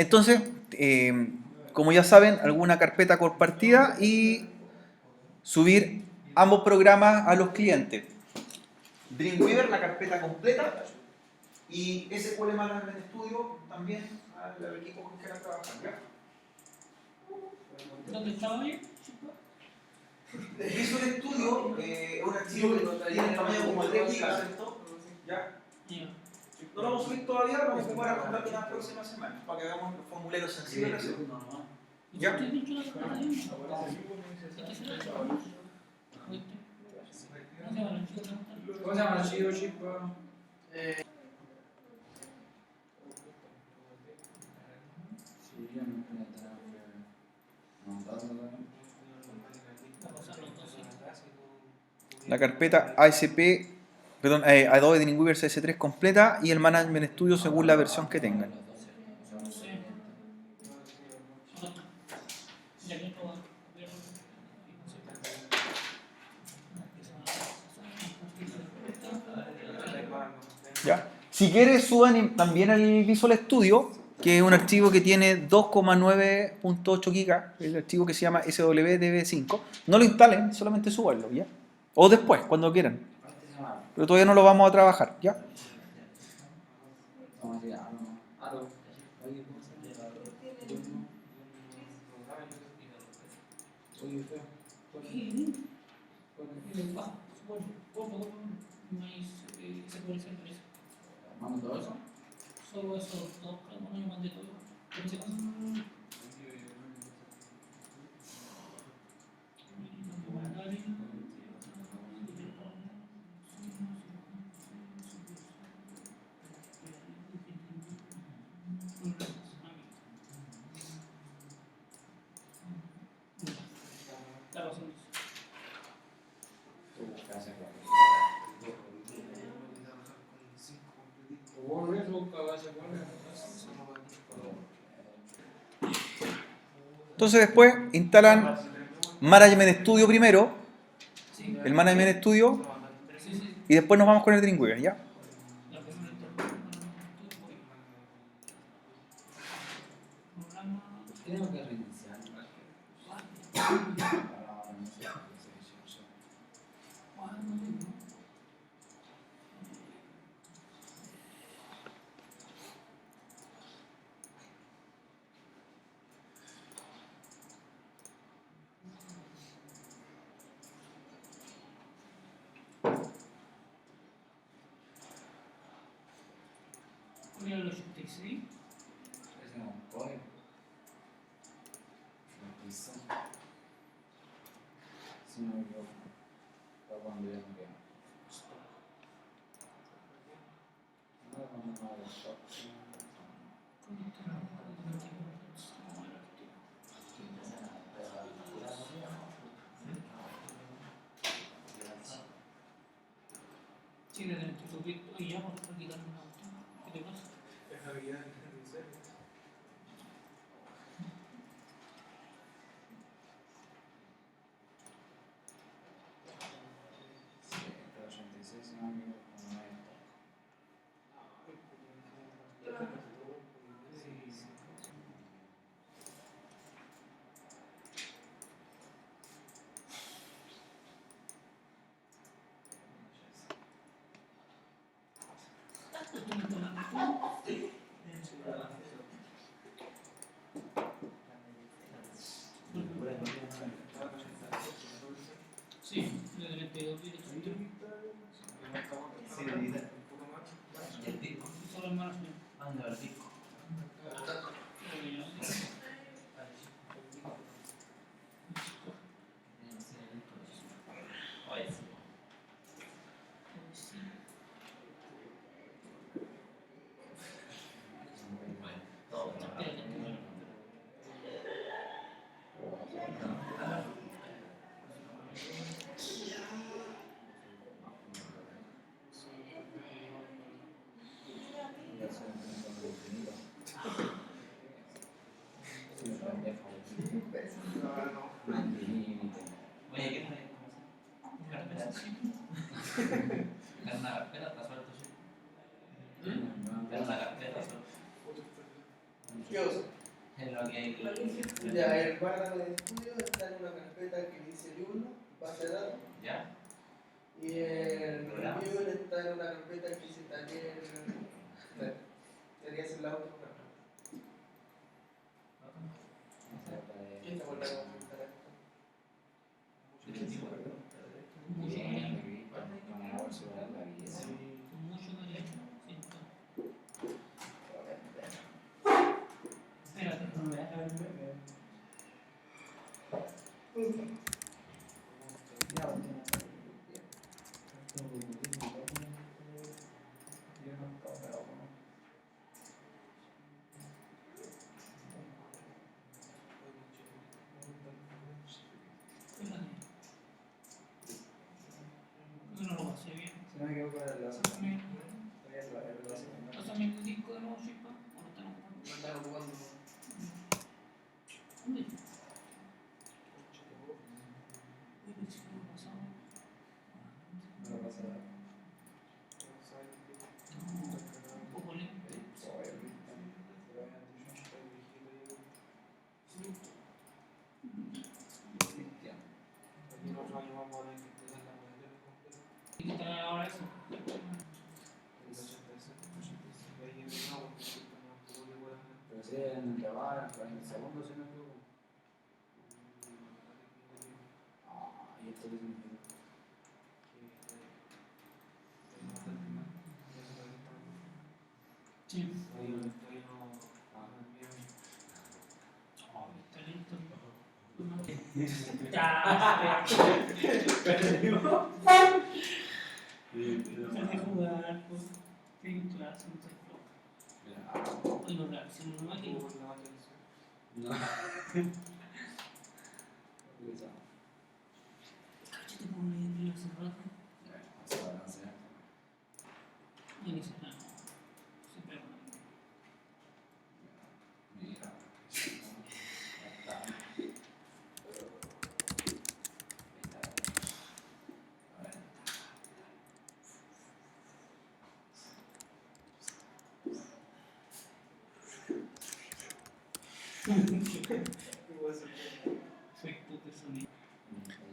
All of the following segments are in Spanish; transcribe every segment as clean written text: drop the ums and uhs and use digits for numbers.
Entonces, como ya saben, alguna carpeta compartida y subir ambos programas a los clientes. Dreamweaver, la carpeta completa, y SQL Management Studio también al equipo con que la trabajan. ¿Dónde estaba bien? El Visual Studio es un archivo que tiene un tamaño como 3 gigas, ¿cierto? ¿Ya? No lo vamos a subir todavía, lo vamos a ocupar a contar las próximas semanas para que hagamos los formularios sensibles. ¿Ya? ¿Cómo se llama el archivo, chip? La carpeta ASP, perdón, Adobe Dreamweaver CS3 completa y el Management Studio según la versión que tengan. ¿Ya? Si quieres, suban también el Visual Studio, que es un archivo que tiene 2,9.8 gigas, el archivo que se llama SWDB5. No lo instalen, solamente súbanlo, ¿ya? O después, cuando quieran. Pero todavía no lo vamos a trabajar, ¿ya? Solo esos dos, bueno, yo mandé todo. Entonces después instalan Management Studio primero, el Management Studio, y después nos vamos con el Dreamweaver, ¿ya? Tenemos que reiniciar. Mira los 86. Ese no corre. Si no yo cuando ya no queda. Sí, desde el proyecto y ya por quitarme una cuestión. ¿Qué te pasa? Es habilidad de inteligencia. Sí, de 32 días. Solo en manos mías. Anda, el disco. ¿Qué cosa? En lo que Ya, el guardado de estudio está en una carpeta que dice YUL, base de datos. ¿Ya? Y el ¿Programas? review está en una carpeta que dice taller. Debería ser la otra. ¿Quién está por la computadora? Mucho derecho. Espérate, no me no lo pasé bien. Si no me equivoco, era el enlace. Pásame el disco de nuevo, Chispa. ¿O no están ocupando? No están ocupando. ¿Dónde? Uy, pensé que lo pasaba. No lo pasa nada. No, un poco lento. ¿Y qué tal ahora eso? Pero si en grabar, en 40 segundos, si no me equivoco. ¿Y esto qué significa? Sí. Ah. Está listo. Ya, déjame jugar, pues. Tengo clase, no sé. Mira. Hoy no reacciono, no máquina. No. Cállate, por leer hace rato. Se va a lanzar. Y ni sé nada. Siempre bueno. Mira. Efectos de sonido.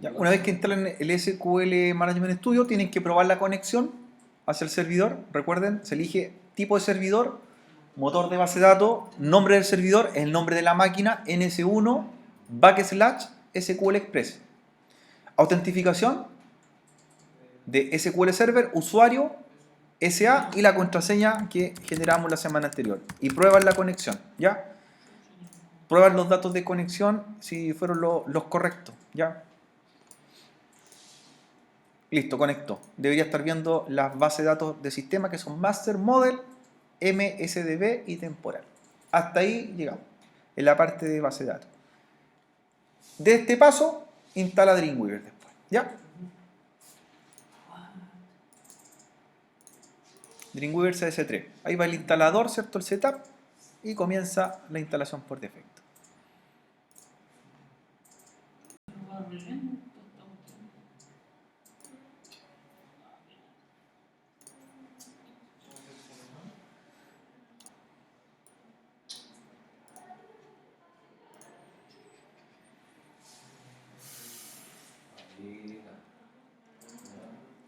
Ya, una vez que instalen el SQL Management Studio, tienen que probar la conexión hacia el servidor. Recuerden, se elige tipo de servidor, motor de base de datos, nombre del servidor, el nombre de la máquina, NS1, /SQL Express. Autentificación de SQL Server, usuario, SA y la contraseña que generamos la semana anterior. Y prueban la conexión, ¿ya? Prueban los datos de conexión si fueron los correctos, ¿ya? Listo, conectó. Debería estar viendo las bases de datos de sistema que son Master, Model, MSDB y Temporal. Hasta ahí llegamos, en la parte de base de datos. De este paso, instala Dreamweaver después, ¿ya? Dreamweaver CS3. Ahí va el instalador, ¿cierto? El setup. Y comienza la instalación por defecto.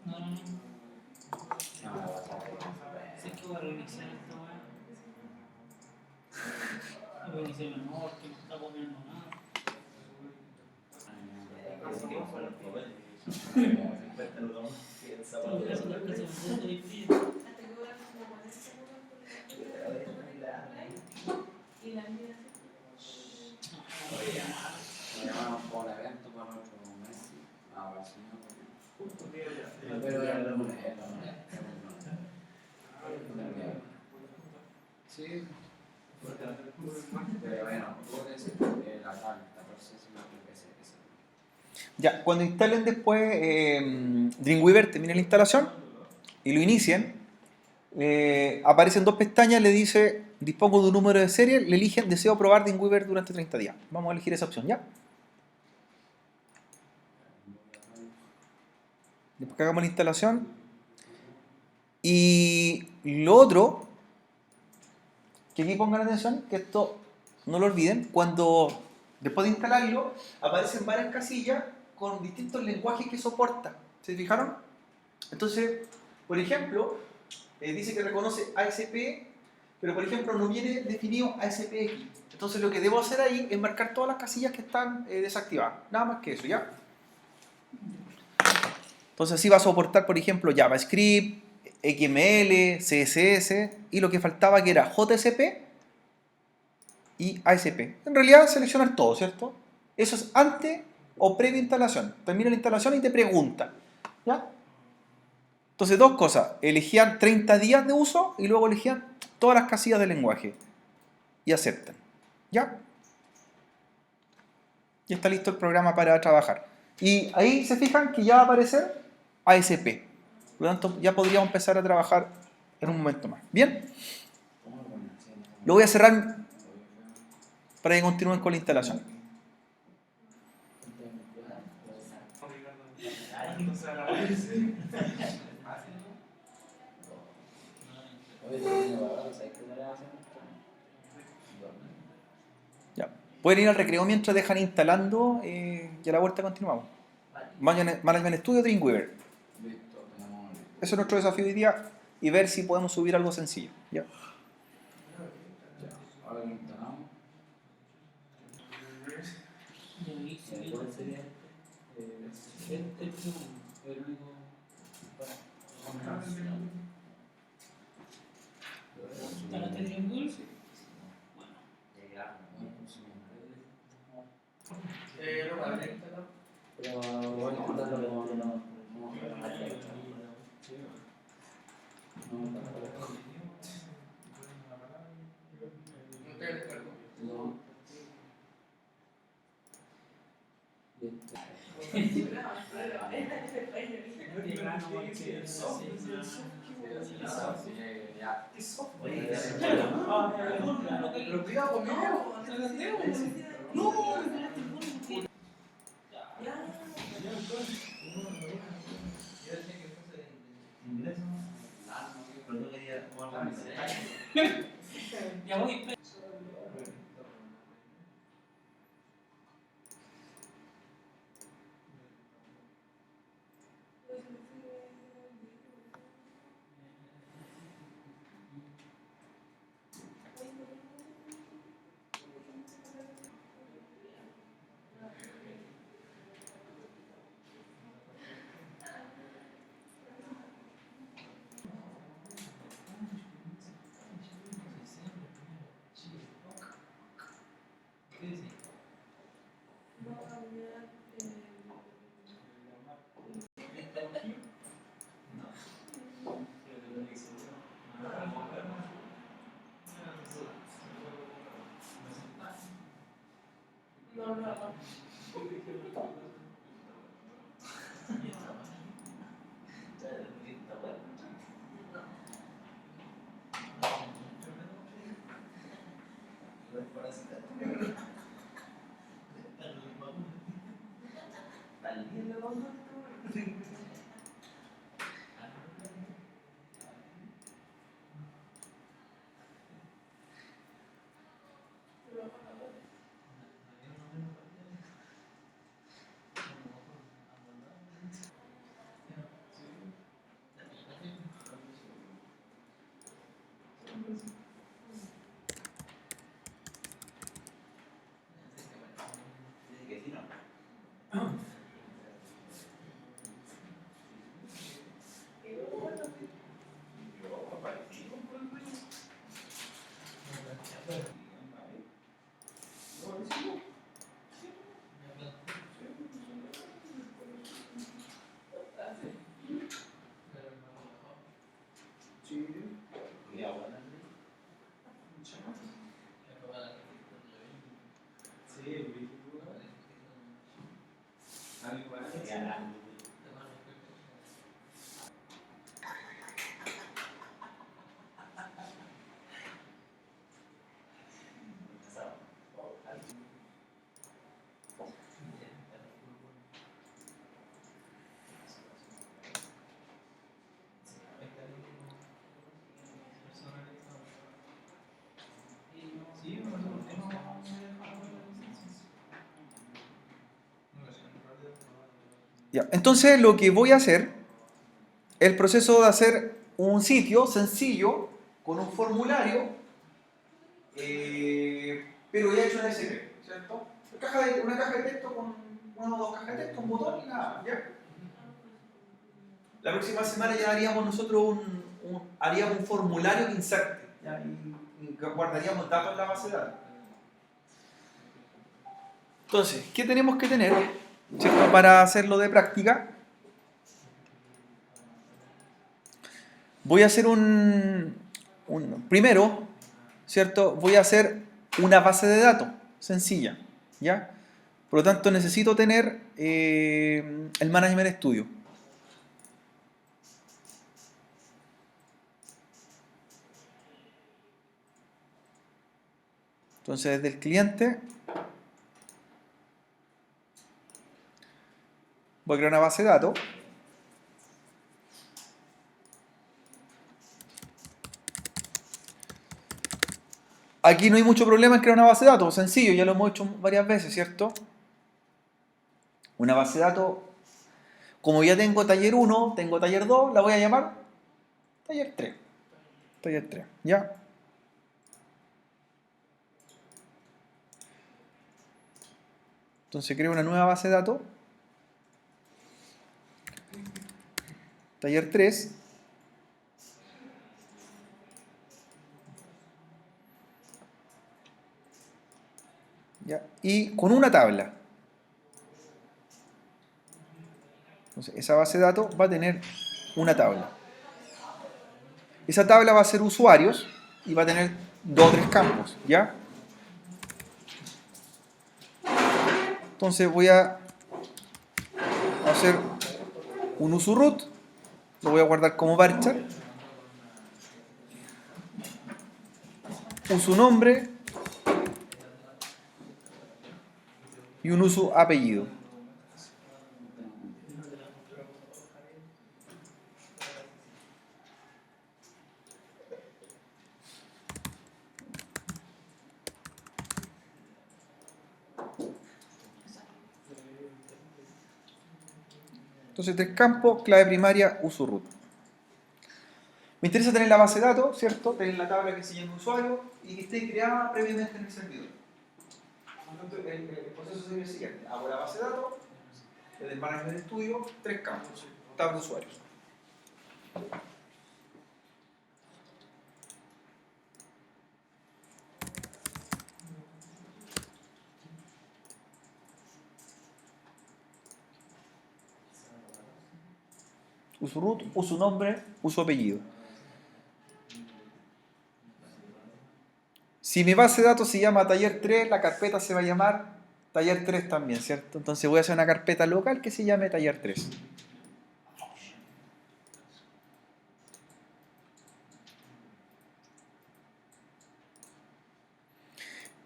No, no, no. Sé que voy a reiniciar esta weá. Voy a reiniciar el menor, que no está comiendo nada. Lo llamamos por evento para otro mes. Ahora sí, no. Pero era el lunes, Sí. Pero bueno, puede ser la tal, 14, si no creo que sea ese. Ya, cuando instalen después Dreamweaver, termine la instalación y lo inicien, aparecen dos pestañas, le dice dispongo de un número de serie, le eligen deseo probar Dreamweaver durante 30 días. Vamos a elegir esa opción, ¿ya? Después que hagamos la instalación. Y lo otro que aquí pongan atención, que esto no lo olviden, cuando después de instalarlo aparecen varias casillas con distintos lenguajes que soporta. ¿Se fijaron? Entonces, por ejemplo, dice que reconoce ASP, pero por ejemplo no viene definido ASPX. Entonces lo que debo hacer ahí es marcar todas las casillas que están desactivadas. Nada más que eso, ¿ya? Entonces así va a soportar, por ejemplo, JavaScript, XML, CSS y lo que faltaba que era JSP y ASP. En realidad seleccionar todo, ¿cierto? Eso es antes o previa instalación. Termina la instalación y te pregunta, ¿ya? Entonces dos cosas, elegían 30 días de uso y luego elegían todas las casillas del lenguaje y aceptan, ¿ya? Y está listo el programa para trabajar. Y ahí se fijan que ya va a aparecer ASP. Por lo tanto, ya podríamos empezar a trabajar en un momento más. ¿Bien? Lo voy a cerrar para que continúen con la instalación. Ya. Pueden ir al recreo mientras dejan instalando y a la vuelta continuamos. Management Studio Dreamweaver. Ese es nuestro desafío hoy día y ver si podemos subir algo sencillo. ¿Ya? Ahora que instalamos, ¿cuál sería? El segundo, el único. ¿Instalaste Dreamweaver? Bueno. Lo habré instalado. Pero voy a intentarlo con no. No te descargo. No. Lo pido conmigo. No. Ya voy. Ya. Entonces lo que voy a hacer es el proceso de hacer un sitio sencillo con un formulario, pero ya hecho en ASP, ¿cierto? Una caja de texto con una o dos cajas de texto, un botón y nada más, ¿ya? La próxima semana ya haríamos nosotros haríamos un formulario que inserte, ¿ya? Y guardaríamos datos en la base de datos. Entonces, ¿qué tenemos que tener, ¿cierto? Para hacerlo de práctica? Voy a hacer primero, ¿cierto? Voy a hacer una base de datos sencilla, ¿ya? Por lo tanto, necesito tener el Management Studio. Entonces, desde el cliente voy a crear una base de datos. Aquí no hay mucho problema en crear una base de datos, sencillo, ya lo hemos hecho varias veces, ¿cierto? Una base de datos, como ya tengo taller 1, tengo taller 2, la voy a llamar taller 3. Taller 3, ¿ya? Entonces creo una nueva base de datos. Taller 3. ¿Ya? Y con una tabla. Entonces, esa base de datos va a tener una tabla. Esa tabla va a ser usuarios y va a tener 2 o 3 campos, ¿ya? Entonces voy a hacer un uso root, lo voy a guardar como varchar. Uso nombre y un uso apellido. Entonces, 3 campos, clave primaria, uso root. Me interesa tener la base de datos, ¿cierto? Tener la tabla que se llama usuario y que esté creada previamente en el servidor. Entonces, el proceso sería el siguiente. Hago la base de datos, desde el Management Studio, 3 campos, tabla de usuarios. Uso root, uso nombre, uso apellido. Si mi base de datos se llama taller 3, la carpeta se va a llamar taller 3 también, ¿cierto? Entonces voy a hacer una carpeta local que se llame taller 3.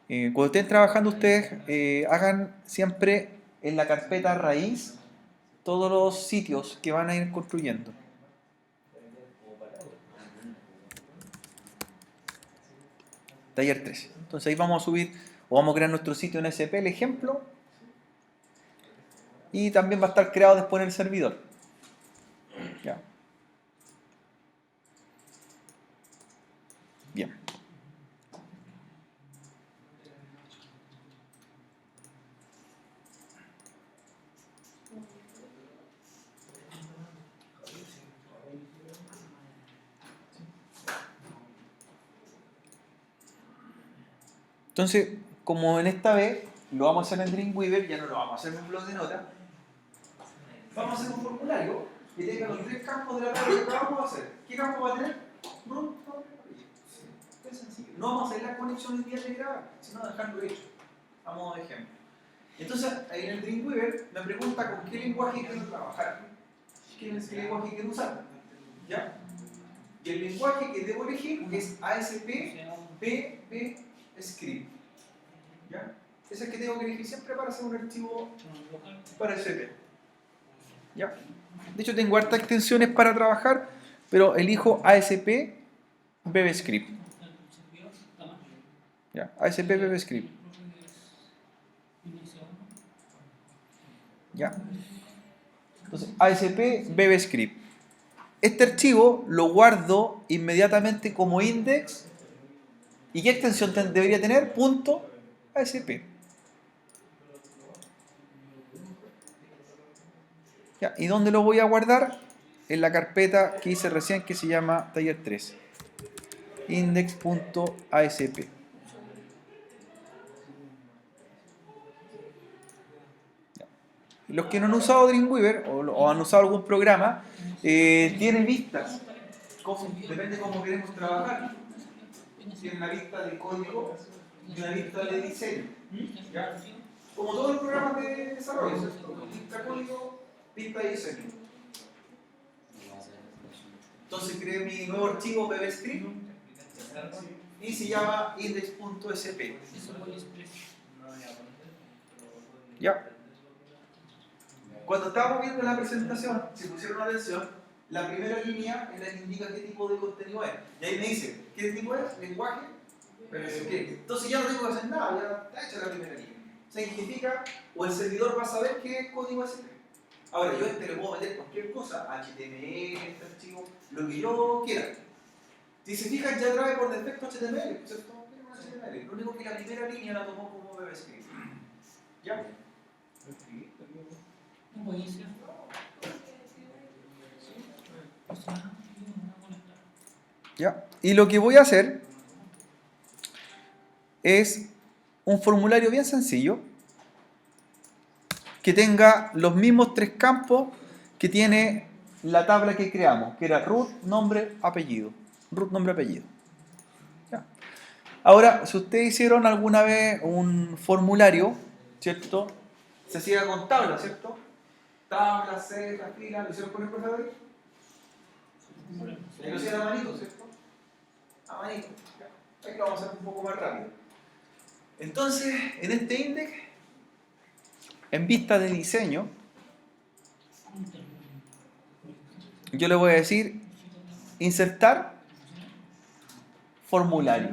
Cuando estén trabajando ustedes, hagan siempre en la carpeta raíz todos los sitios que van a ir construyendo. Taller 3. Entonces ahí vamos a subir o vamos a crear nuestro sitio en SP, el ejemplo. Y también va a estar creado después en el servidor. Ya. Bien. Entonces, como en esta vez lo vamos a hacer en Dreamweaver, ya no lo vamos a hacer en un blog de notas, vamos a hacer un formulario que tenga los 3 campos de la tabla que vamos a hacer. ¿Qué campo va a tener? Root, nombre, apellido. Es sencillo. No vamos a hacer las conexiones días de grabar, sino dejarlo hecho, a modo de ejemplo. Entonces, ahí en el Dreamweaver me pregunta con qué lenguaje quiero trabajar, qué lenguaje quiero usar. ¿Ya? Y el lenguaje que debo elegir es ASP.BB Script. ¿Ya? Ese es el que tengo que elegir siempre para hacer un archivo para SP. ¿Ya? De hecho, tengo hartas extensiones para trabajar, pero elijo ASP BBScript. ¿Ya? ASP BBScript. ¿Ya? Entonces, ASP BBScript. Este archivo lo guardo inmediatamente como index. ¿Y qué extensión debería tener? Punto ASP. Ya, ¿y dónde lo voy a guardar? En la carpeta que hice recién que se llama taller 3. Index.asp. Los que no han usado Dreamweaver o han usado algún programa, tiene vistas. Depende cómo queremos trabajar. Tiene una vista de código y una vista de diseño. ¿Ya? Como todos los programas de desarrollo, ¿cierto? Vista código, vista de diseño. Entonces creé mi nuevo archivo BBScript y se llama index.sp. ¿Ya? Cuando estábamos viendo la presentación, si pusieron atención, la primera línea es la que indica qué tipo de contenido es. Y ahí me dice, ¿qué tipo es? ¿Lenguaje? Entonces ya no tengo que hacer nada, ya está hecha la primera línea. Se significa, o el servidor va a saber qué código es ese. Ahora, yo le puedo meter cualquier cosa, HTML, este archivo, lo que yo quiera. Si se fijan, ya trae por defecto HTML, ¿cierto? HTML. Lo único que la primera línea la tomó como BBScript. ¿Ya? Buenísimo. ¿Ya? Y lo que voy a hacer es un formulario bien sencillo que tenga los mismos 3 campos que tiene la tabla que creamos, que era root, nombre, apellido. Root, nombre, apellido. ¿Ya? Ahora, si ustedes hicieron alguna vez un formulario, ¿cierto? Se hacía con tabla, ¿cierto? Tabla, celda, fila, ¿lo hicieron con el profesor? Y lo hacían a manito, ¿cierto? A manito. Ya. Ahí lo vamos a hacer un poco más rápido. Entonces, en este index, en vista de diseño, yo le voy a decir insertar formulario.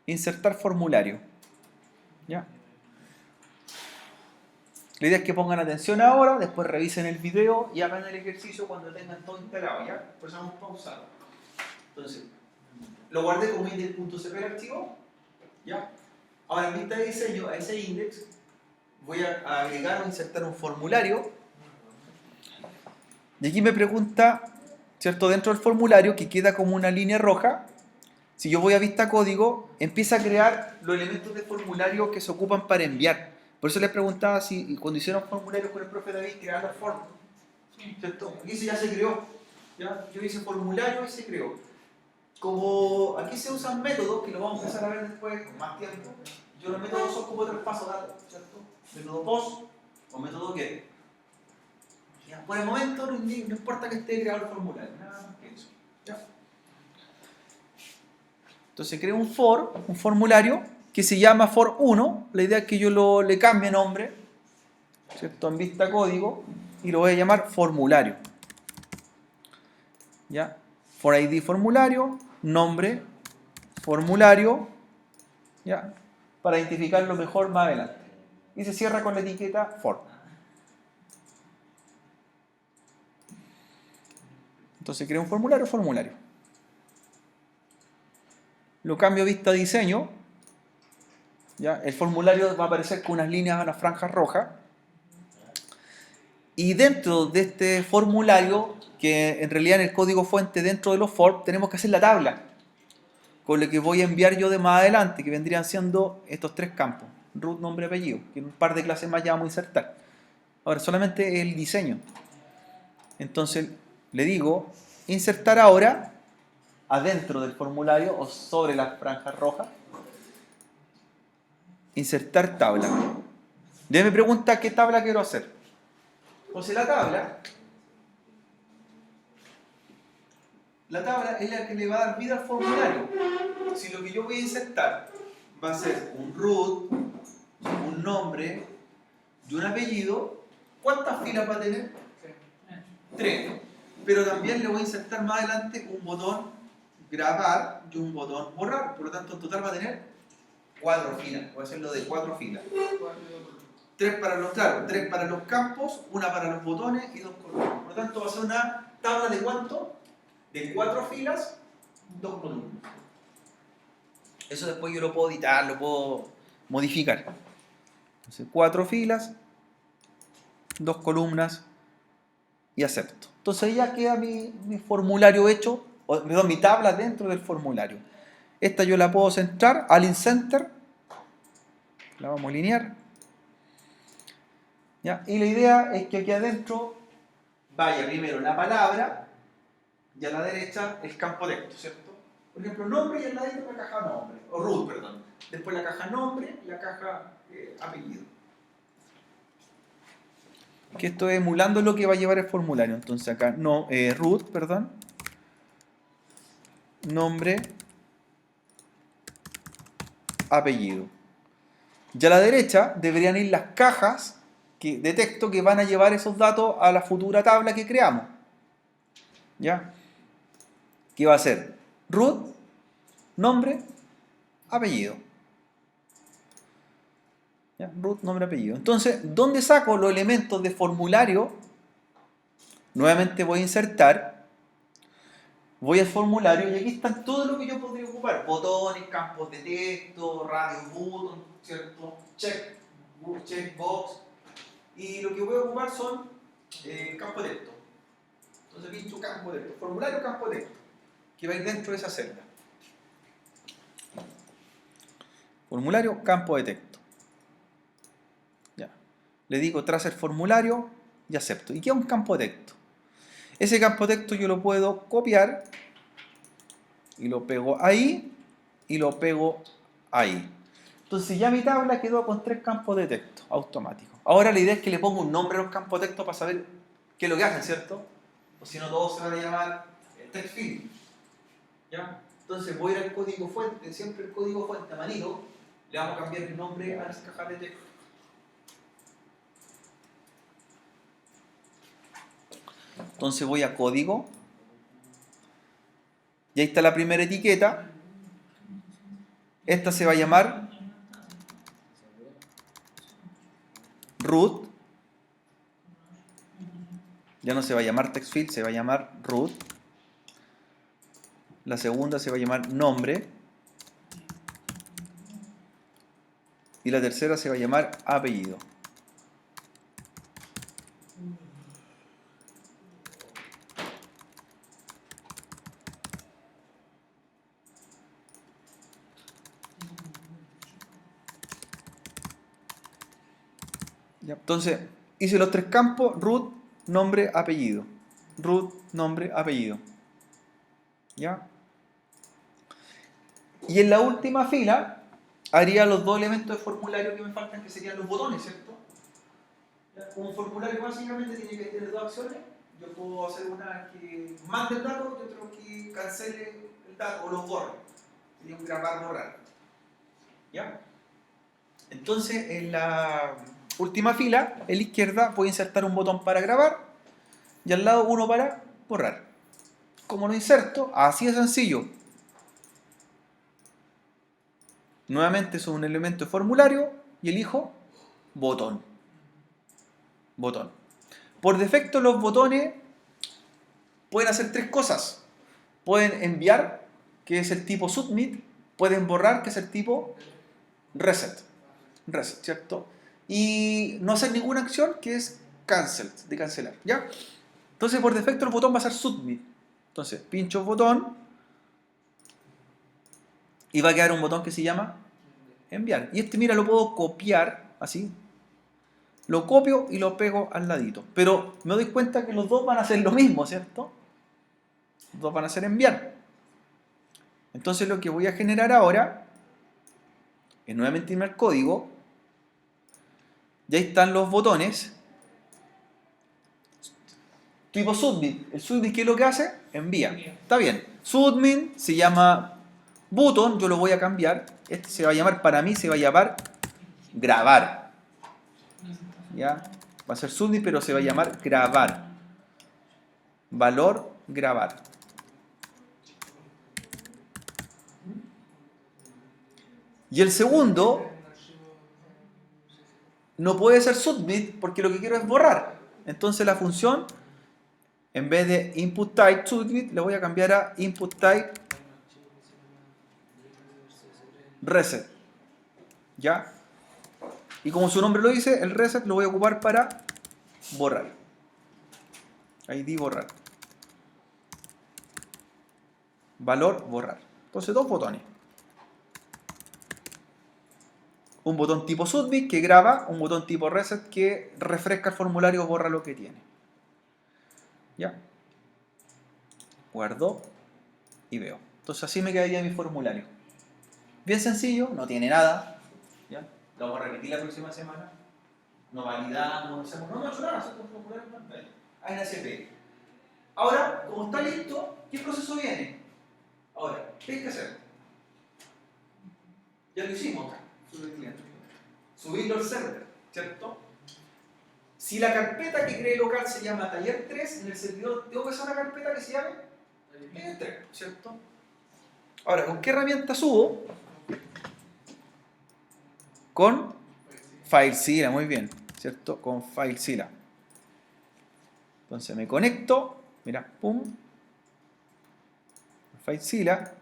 Insertar formulario. ¿Ya? La idea es que pongan atención ahora, después revisen el video y hagan el ejercicio cuando tengan todo instalado, ¿ya? Pues vamos a pausar. Entonces, lo guardé como index.cp el archivo, ¿ya? Ahora en vista de diseño, a ese index, voy a agregar o insertar un formulario. Y aquí me pregunta, ¿cierto? Dentro del formulario, que queda como una línea roja, si yo voy a vista código, empieza a crear los elementos de formulario que se ocupan para enviar. Por eso les preguntaba si cuando hicieron formularios con el profe David crearon los forms, ¿cierto? Aquí ya se creó, ¿ya? Yo hice formulario y se creó. Como aquí se usan métodos, que lo vamos a empezar a ver después con más tiempo, yo los métodos son como traspaso de datos, ¿cierto? Método POST o método GET. ¿Ya? Por el momento no importa que esté creado el formulario, nada más que eso. ¿Ya? Entonces creo un formulario que se llama for1. La idea es que yo le cambie nombre, ¿cierto? En vista código, y lo voy a llamar formulario. ¿Ya? For ID formulario, nombre, formulario, ¿ya? Para identificarlo mejor más adelante. Y se cierra con la etiqueta for. Entonces creo un formulario. Lo cambio a vista diseño. ¿Ya? El formulario va a aparecer con unas líneas, unas franjas rojas. Y dentro de este formulario, que en realidad en el código fuente dentro de los forms, tenemos que hacer la tabla con lo que voy a enviar yo de más adelante, que vendrían siendo estos 3 campos: root, nombre, apellido, que en un par de clases más ya vamos a insertar. Ahora solamente el diseño. Entonces le digo insertar ahora adentro del formulario o sobre las franjas rojas, insertar tabla. Ya me pregunta qué tabla quiero hacer. Entonces la tabla es la que le va a dar vida al formulario. Si lo que yo voy a insertar va a ser un root, un nombre y un apellido, ¿cuántas filas va a tener? 3. Pero también le voy a insertar más adelante un botón grabar y un botón borrar. Por lo tanto, en total va a tener 4 filas. Voy a hacerlo de 4 filas. 3 para los, claro, 3 para los campos, 1 para los botones y 2 columnas. Por lo tanto, va a ser una tabla de ¿cuánto? De 4 filas, 2 columnas. Eso después yo lo puedo editar, lo puedo modificar. Entonces, 4 filas, 2 columnas y acepto. Entonces ahí ya queda mi formulario hecho, perdón, mi tabla dentro del formulario. Esta yo la puedo centrar, align center, la vamos a alinear. ¿Ya? Y la idea es que aquí adentro vaya primero la palabra y a la derecha el campo texto, ¿cierto? Por ejemplo, nombre y al ladito la caja nombre, o root, perdón. Después la caja nombre y la caja apellido. Que esto es emulando lo que va a llevar el formulario. Entonces acá, no, root, perdón. Nombre, apellido. Y a la derecha deberían ir las cajas de texto que van a llevar esos datos a la futura tabla que creamos. ¿Ya? ¿Qué va a ser? Root, nombre, apellido. ¿Ya? Root, nombre, apellido. Entonces, ¿dónde saco los elementos de formulario? Nuevamente voy a insertar. Voy al formulario y aquí están todo lo que yo podría ocupar. Botones, campos de texto, radio button, ¿cierto? Checkbox. Y lo que voy a ocupar son campo de texto. Entonces pincho campo de texto. Formulario campo de texto. Que va a ir dentro de esa celda. Formulario campo de texto. Ya. Le digo tras el formulario y acepto. ¿Y qué es un campo de texto? Ese campo de texto yo lo puedo copiar y lo pego ahí y lo pego ahí. Entonces ya mi tabla quedó con 3 campos de texto automáticos. Ahora la idea es que le ponga un nombre a los campos de texto para saber qué es lo que hacen, ¿cierto? O si no, todos se van a llamar text field. ¿Ya? Entonces voy a ir al código fuente, siempre el código fuente a manito, le vamos a cambiar el nombre a las cajas de texto. Entonces voy a código y ahí está la primera etiqueta. Esta se va a llamar root. Ya no se va a llamar text field, se va a llamar root. La segunda se va a llamar nombre. Y la tercera se va a llamar apellido. ¿Ya? Entonces, hice los 3 campos, root, nombre, apellido. Root, nombre, apellido. ¿Ya? Y en la última fila haría los 2 elementos de formulario que me faltan, que serían los botones, ¿cierto? ¿Ya? Un formulario básicamente tiene que tener 2 acciones. Yo puedo hacer una que mande el dato y otro que cancele el dato o lo borre. Sería un grabar, borrar. ¿Ya? Entonces, en la última fila, en la izquierda, voy a insertar un botón para grabar y al lado uno para borrar. Como lo inserto, así de sencillo. Nuevamente es un elemento de formulario y elijo botón. Botón. Por defecto los botones pueden hacer 3 cosas. Pueden enviar, que es el tipo submit. Pueden borrar, que es el tipo reset. Reset, ¿cierto? Y no hacer ninguna acción, que es cancel, de cancelar, ¿ya? Entonces por defecto el botón va a ser submit. Entonces pincho botón y va a quedar un botón que se llama enviar. Y este, mira, lo puedo copiar así. Lo copio y lo pego al ladito. Pero me doy cuenta que los dos van a hacer lo mismo, ¿cierto? Los dos van a ser enviar. Entonces lo que voy a generar ahora es nuevamente irme al código. Y ahí están los botones. Tipo submit. El submit, ¿qué es lo que hace? Envía. Está bien. Submit se llama button, yo lo voy a cambiar. Este se va a llamar, para mí se va a llamar grabar. ¿Ya? Va a ser submit, pero se va a llamar grabar. Valor grabar. Y el segundo no puede ser submit porque lo que quiero es borrar. Entonces la función, en vez de input type submit, le voy a cambiar a input type reset. ¿Ya? Y como su nombre lo dice, el reset lo voy a ocupar para borrar. ID borrar. Valor borrar. Entonces dos botones. Un botón tipo submit que graba, un botón tipo reset que refresca el formulario o borra lo que tiene. ¿Ya? Guardo y veo. Entonces así me quedaría mi formulario. Bien sencillo, no tiene nada. ¿Ya? Lo vamos a repetir la próxima semana. No validamos, no hacemos, no hemos hecho nada, hacemos un formulario en pantalla. ANSP. Ahora, como está listo, ¿qué proceso viene? Ahora, ¿qué hay que hacer? Ya lo hicimos acá, subir cliente. Subirlo al server, ¿cierto? Si la carpeta que cree local se llama taller 3, en el servidor tengo que hacer una carpeta que se llame taller 3, ¿cierto? Ahora, ¿con qué herramienta subo? Con FileZilla, muy bien, ¿cierto? Con FileZilla. Entonces me conecto, mira, pum, FileZilla.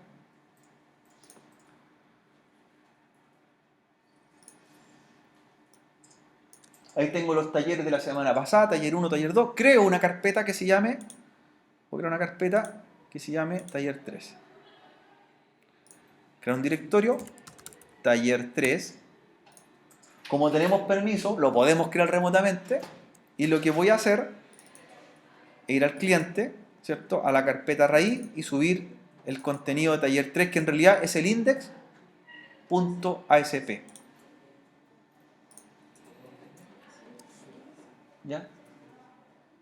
Ahí tengo los talleres de la semana pasada, taller 1, taller 2. Creo una carpeta que se llame, voy a crear una carpeta que se llame taller 3. Crear un directorio, taller 3. Como tenemos permiso, lo podemos crear remotamente. Y lo que voy a hacer es ir al cliente, ¿cierto? A la carpeta raíz y subir el contenido de taller 3, que en realidad es el index.asp. ¿Ya?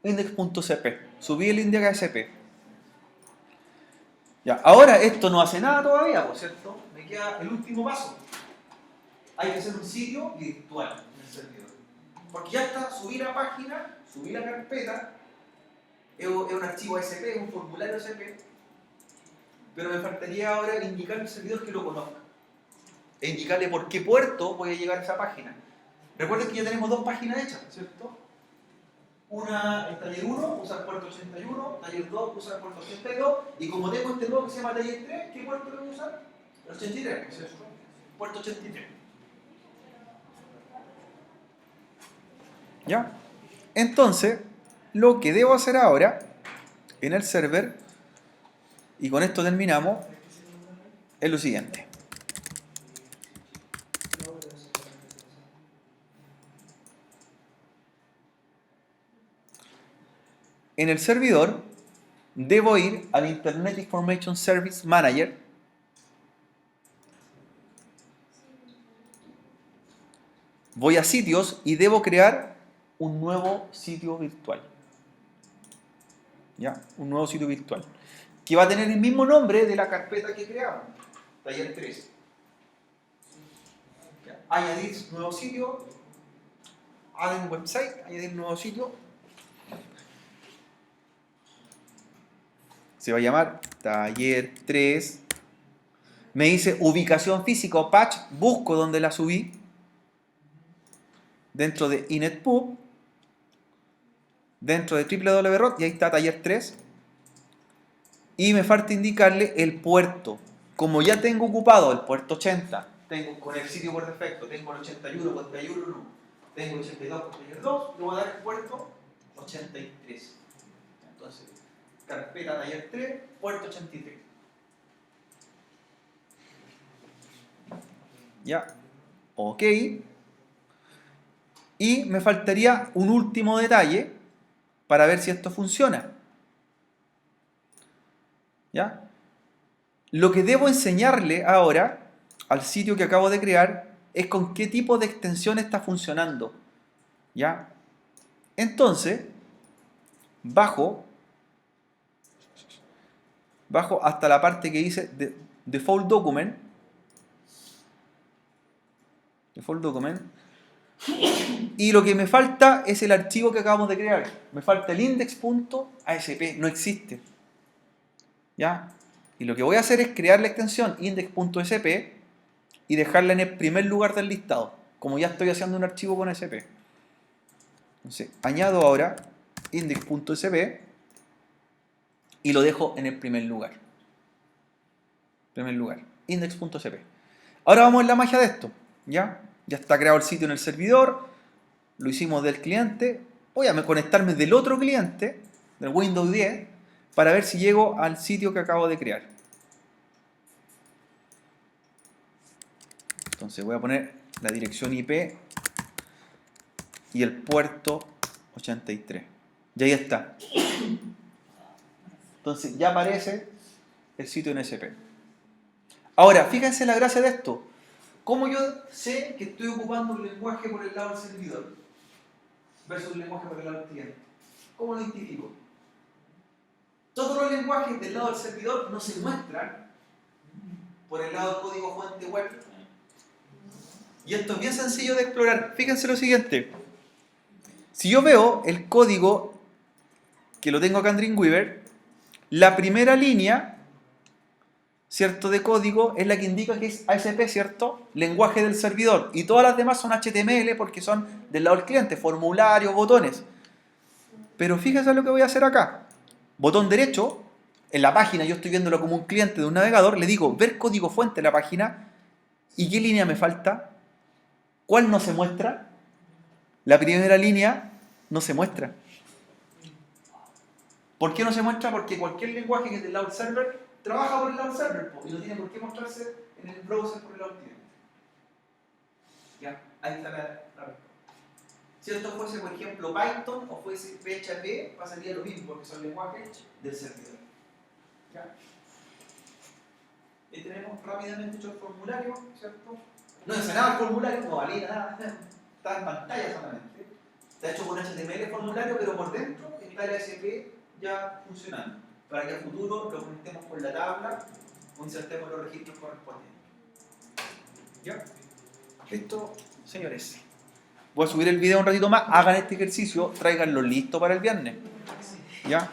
Index.cp. Subí el index ASP. Ya, ahora esto no hace nada todavía, ¿por cierto? Me queda el último paso. Hay que hacer un sitio virtual en el servidor. Porque ya está, subí la página, subí la carpeta, es un archivo ASP, es un formulario ASP, pero me faltaría ahora indicarle al servidor que lo conozca. E indicarle por qué puerto voy a llegar a esa página. Recuerden que ya tenemos dos páginas hechas, ¿cierto? Una, el taller 1 usa el puerto 81, taller 2 usa el puerto 82, y como tengo este nuevo que se llama taller 3, ¿qué puerto le voy a usar? El 83, ¿cierto? Puerto 83. ¿Ya? Entonces, lo que debo hacer ahora en el server, y con esto terminamos, es lo siguiente. En el servidor debo ir al Internet Information Service Manager. Voy a sitios y debo crear un nuevo sitio virtual. ¿Ya? Un nuevo sitio virtual. Que va a tener el mismo nombre de la carpeta que creamos. Taller 3. ¿Ya? Añadir nuevo sitio. Add website. Añadir nuevo sitio. Se va a llamar taller 3. Me dice ubicación física o patch. Busco donde la subí. Dentro de inetpub. Dentro de www.rot. Y ahí está taller 3. Y me falta indicarle el puerto. Como ya tengo ocupado el puerto 80. Tengo con el sitio por defecto. Tengo el 81 con taller 1. Tengo el 82 con taller 2. Le voy a dar el puerto 83. Entonces, carpeta taller 3, puerto 83. Ya. Ok. Y me faltaría un último detalle para ver si esto funciona. ¿Ya? Lo que debo enseñarle ahora al sitio que acabo de crear es con qué tipo de extensión está funcionando. ¿Ya? Entonces, bajo hasta la parte que dice Default Document. Y lo que me falta es el archivo que acabamos de crear. Me falta el index.asp. No existe. ¿Ya? Y lo que voy a hacer es crear la extensión index.asp y dejarla en el primer lugar del listado. como ya estoy haciendo un archivo con SP. Entonces, añado ahora index.sp y lo dejo en el primer lugar. Index.sp. Ahora vamos en la magia de esto. Ya está creado el sitio en el servidor. Lo hicimos del cliente. Voy a conectarme del otro cliente, del Windows 10, para ver si llego al sitio que acabo de crear. Entonces voy a poner la dirección IP y el puerto 83. Y ahí está. Entonces ya aparece el sitio en SP. Ahora, fíjense la gracia de esto. ¿Cómo yo sé que estoy ocupando un lenguaje por el lado del servidor versus un lenguaje por el lado del cliente? ¿Cómo lo identifico? Todos los lenguajes del lado del servidor no se muestran por el lado del código fuente web. Y esto es bien sencillo de explorar. Fíjense lo siguiente. Si yo veo el código que lo tengo acá en Dreamweaver, la primera línea, ¿cierto?, de código es la que indica que es ASP, ¿cierto? Lenguaje del servidor. Y todas las demás son HTML porque son del lado del cliente, formulario, botones. Pero fíjense lo que voy a hacer acá. Botón derecho, en la página yo estoy viéndolo como un cliente de un navegador, le digo ver código fuente en la página. ¿Y qué línea me falta? ¿Cuál no se muestra? La primera línea no se muestra. ¿Por qué no se muestra? Porque cualquier lenguaje que es del lado del server trabaja por el lado del server y no tiene por qué mostrarse en el browser por el lado del cliente. Ya, ahí está la respuesta. Si esto fuese, por ejemplo, Python o fuese PHP, pasaría lo mismo porque son lenguajes del servidor. ¿Ya? Y tenemos rápidamente hecho el formulario, ¿cierto? No dice nada el formulario, no valida nada, está en pantalla solamente. Está hecho con HTML el formulario, pero por dentro está el ASP ya funcionando, para que a futuro lo conectemos con la tabla o insertemos los registros correspondientes. ¿Ya? Listo, señores. Voy a subir el video un ratito más, hagan este ejercicio, tráiganlo listo para el viernes. ¿Ya?